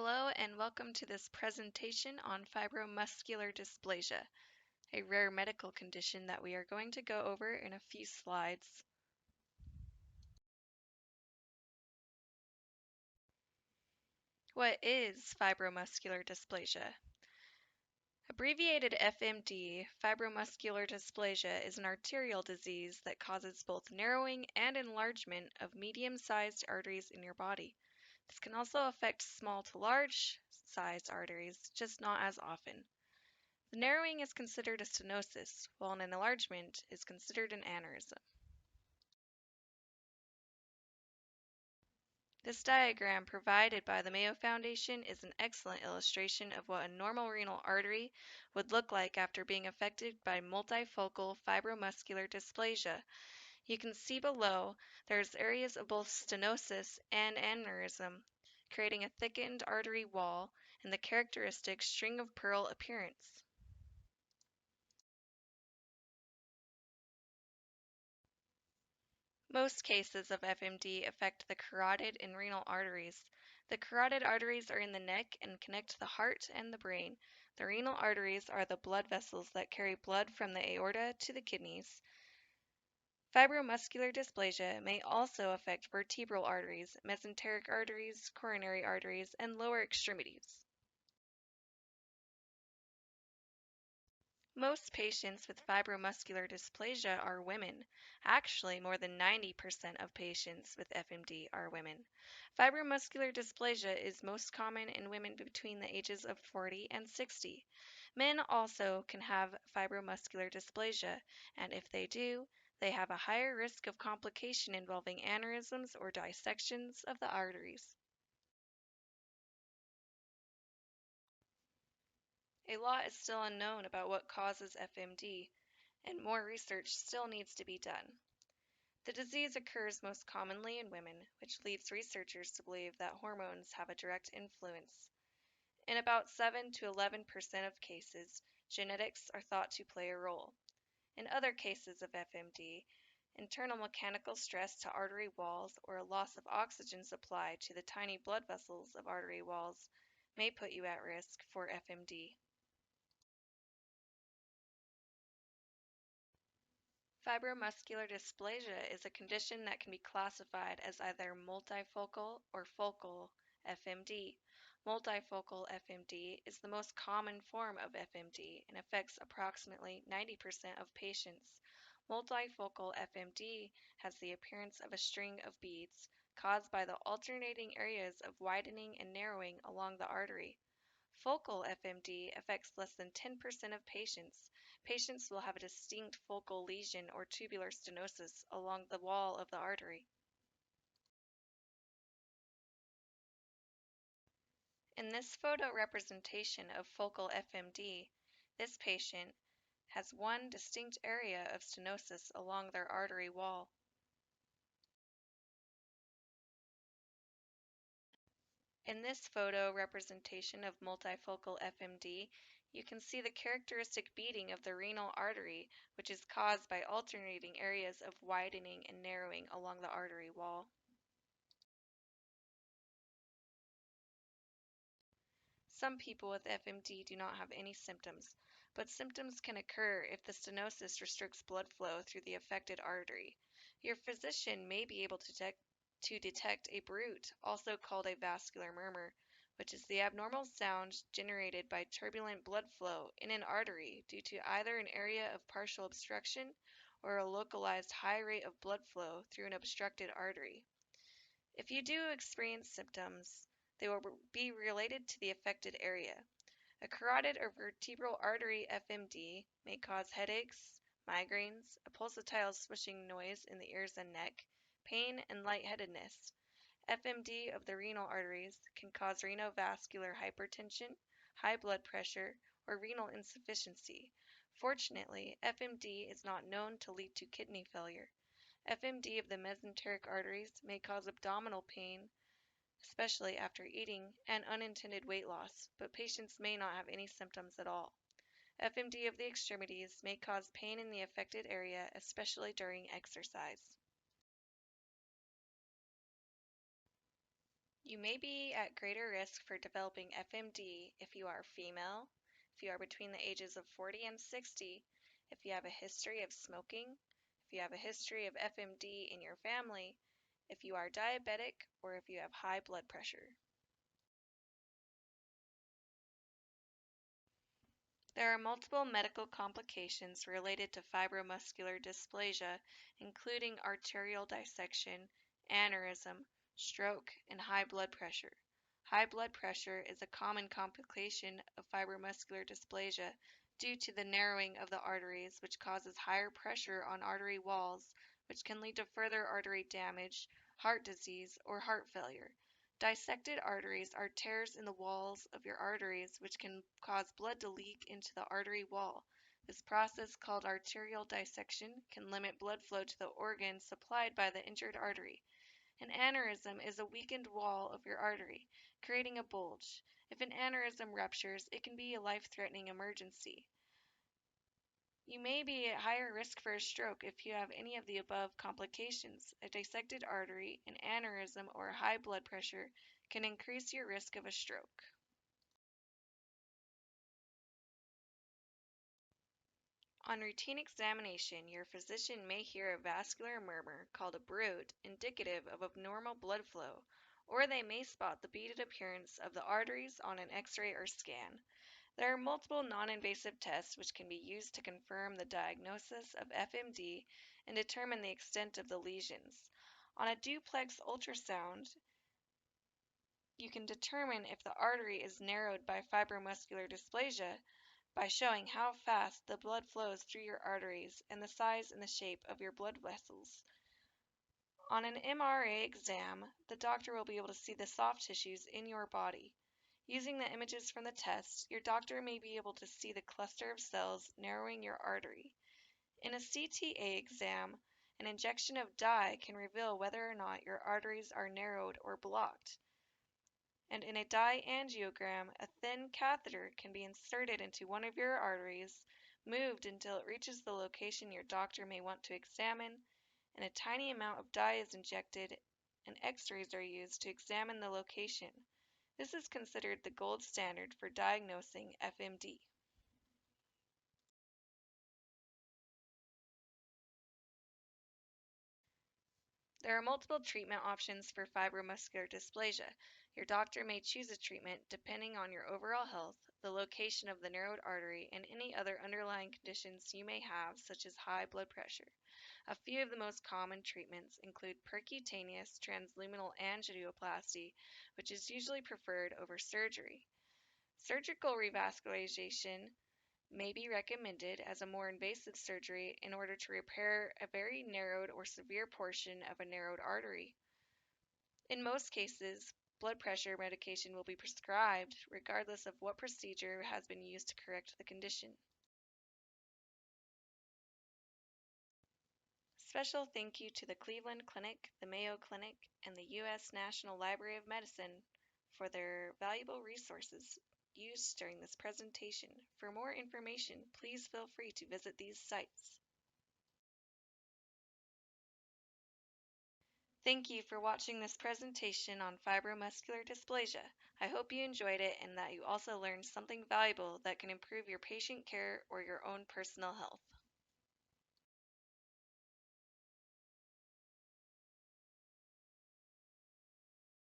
Hello and welcome to this presentation on fibromuscular dysplasia, a rare medical condition that we are going to go over in a few slides. What is fibromuscular dysplasia? Abbreviated FMD, fibromuscular dysplasia is an arterial disease that causes both narrowing and enlargement of medium-sized arteries in your body. This can also affect small to large-sized arteries, just not as often. The narrowing is considered a stenosis, while an enlargement is considered an aneurysm. This diagram provided by the Mayo Foundation is an excellent illustration of what a normal renal artery would look like after being affected by multifocal fibromuscular dysplasia. You can see below there's areas of both stenosis and aneurysm, creating a thickened artery wall and the characteristic string of pearl appearance. Most cases of FMD affect the carotid and renal arteries. The carotid arteries are in the neck and connect the heart and the brain. The renal arteries are the blood vessels that carry blood from the aorta to the kidneys. Fibromuscular dysplasia may also affect vertebral arteries, mesenteric arteries, coronary arteries, and lower extremities. Most patients with fibromuscular dysplasia are women. Actually, more than 90% of patients with FMD are women. Fibromuscular dysplasia is most common in women between the ages of 40 and 60. Men also can have fibromuscular dysplasia, and if they do, they have a higher risk of complication involving aneurysms or dissections of the arteries. A lot is still unknown about what causes FMD, and more research still needs to be done. The disease occurs most commonly in women, which leads researchers to believe that hormones have a direct influence. In about 7 to 11% of cases, genetics are thought to play a role. In other cases of FMD, internal mechanical stress to artery walls or a loss of oxygen supply to the tiny blood vessels of artery walls may put you at risk for FMD. Fibromuscular dysplasia is a condition that can be classified as either multifocal or focal FMD. Multifocal FMD is the most common form of FMD and affects approximately 90% of patients. Multifocal FMD has the appearance of a string of beads caused by the alternating areas of widening and narrowing along the artery. Focal FMD affects less than 10% of patients. Patients will have a distinct focal lesion or tubular stenosis along the wall of the artery. In this photo representation of focal FMD, this patient has one distinct area of stenosis along their artery wall. In this photo representation of multifocal FMD, you can see the characteristic beading of the renal artery, which is caused by alternating areas of widening and narrowing along the artery wall. Some people with FMD do not have any symptoms, but symptoms can occur if the stenosis restricts blood flow through the affected artery. Your physician may be able to detect a bruit, also called a vascular murmur, which is the abnormal sound generated by turbulent blood flow in an artery due to either an area of partial obstruction or a localized high rate of blood flow through an obstructed artery. If you do experience symptoms, they will be related to the affected area. A carotid or vertebral artery FMD may cause headaches, migraines, a pulsatile swishing noise in the ears and neck, pain, and lightheadedness. FMD of the renal arteries can cause renovascular hypertension, high blood pressure, or renal insufficiency. Fortunately, FMD is not known to lead to kidney failure. FMD of the mesenteric arteries may cause abdominal pain, especially after eating, and unintended weight loss, but patients may not have any symptoms at all. FMD of the extremities may cause pain in the affected area, especially during exercise. You may be at greater risk for developing FMD if you are female, if you are between the ages of 40 and 60, if you have a history of smoking, if you have a history of FMD in your family, if you are diabetic, or if you have high blood pressure. There are multiple medical complications related to fibromuscular dysplasia, including arterial dissection, aneurysm, stroke, and high blood pressure. High blood pressure is a common complication of fibromuscular dysplasia due to the narrowing of the arteries, which causes higher pressure on artery walls, which can lead to further artery damage, heart disease, or heart failure. Dissected arteries are tears in the walls of your arteries which can cause blood to leak into the artery wall. This process, called arterial dissection, can limit blood flow to the organs supplied by the injured artery. An aneurysm is a weakened wall of your artery, creating a bulge. If an aneurysm ruptures, it can be a life-threatening emergency. You may be at higher risk for a stroke if you have any of the above complications. A dissected artery, an aneurysm, or high blood pressure can increase your risk of a stroke. On routine examination, your physician may hear a vascular murmur called a bruit, indicative of abnormal blood flow, or they may spot the beaded appearance of the arteries on an X-ray or scan. There are multiple non-invasive tests which can be used to confirm the diagnosis of FMD and determine the extent of the lesions. On a duplex ultrasound, you can determine if the artery is narrowed by fibromuscular dysplasia by showing how fast the blood flows through your arteries and the size and the shape of your blood vessels. On an MRA exam, the doctor will be able to see the soft tissues in your body. Using the images from the test, your doctor may be able to see the cluster of cells narrowing your artery. In a CTA exam, an injection of dye can reveal whether or not your arteries are narrowed or blocked. And in a dye angiogram, a thin catheter can be inserted into one of your arteries, moved until it reaches the location your doctor may want to examine, and a tiny amount of dye is injected, and x-rays are used to examine the location. This is considered the gold standard for diagnosing FMD. There are multiple treatment options for fibromuscular dysplasia. Your doctor may choose a treatment depending on your overall health, the location of the narrowed artery, and any other underlying conditions you may have, such as high blood pressure. A few of the most common treatments include percutaneous transluminal angioplasty, which is usually preferred over surgery. Surgical revascularization may be recommended as a more invasive surgery in order to repair a very narrowed or severe portion of a narrowed artery. In most cases, blood pressure medication will be prescribed regardless of what procedure has been used to correct the condition. Special thank you to the Cleveland Clinic, the Mayo Clinic, and the U.S. National Library of Medicine for their valuable resources used during this presentation. For more information, please feel free to visit these sites. Thank you for watching this presentation on fibromuscular dysplasia. I hope you enjoyed it and that you also learned something valuable that can improve your patient care or your own personal health.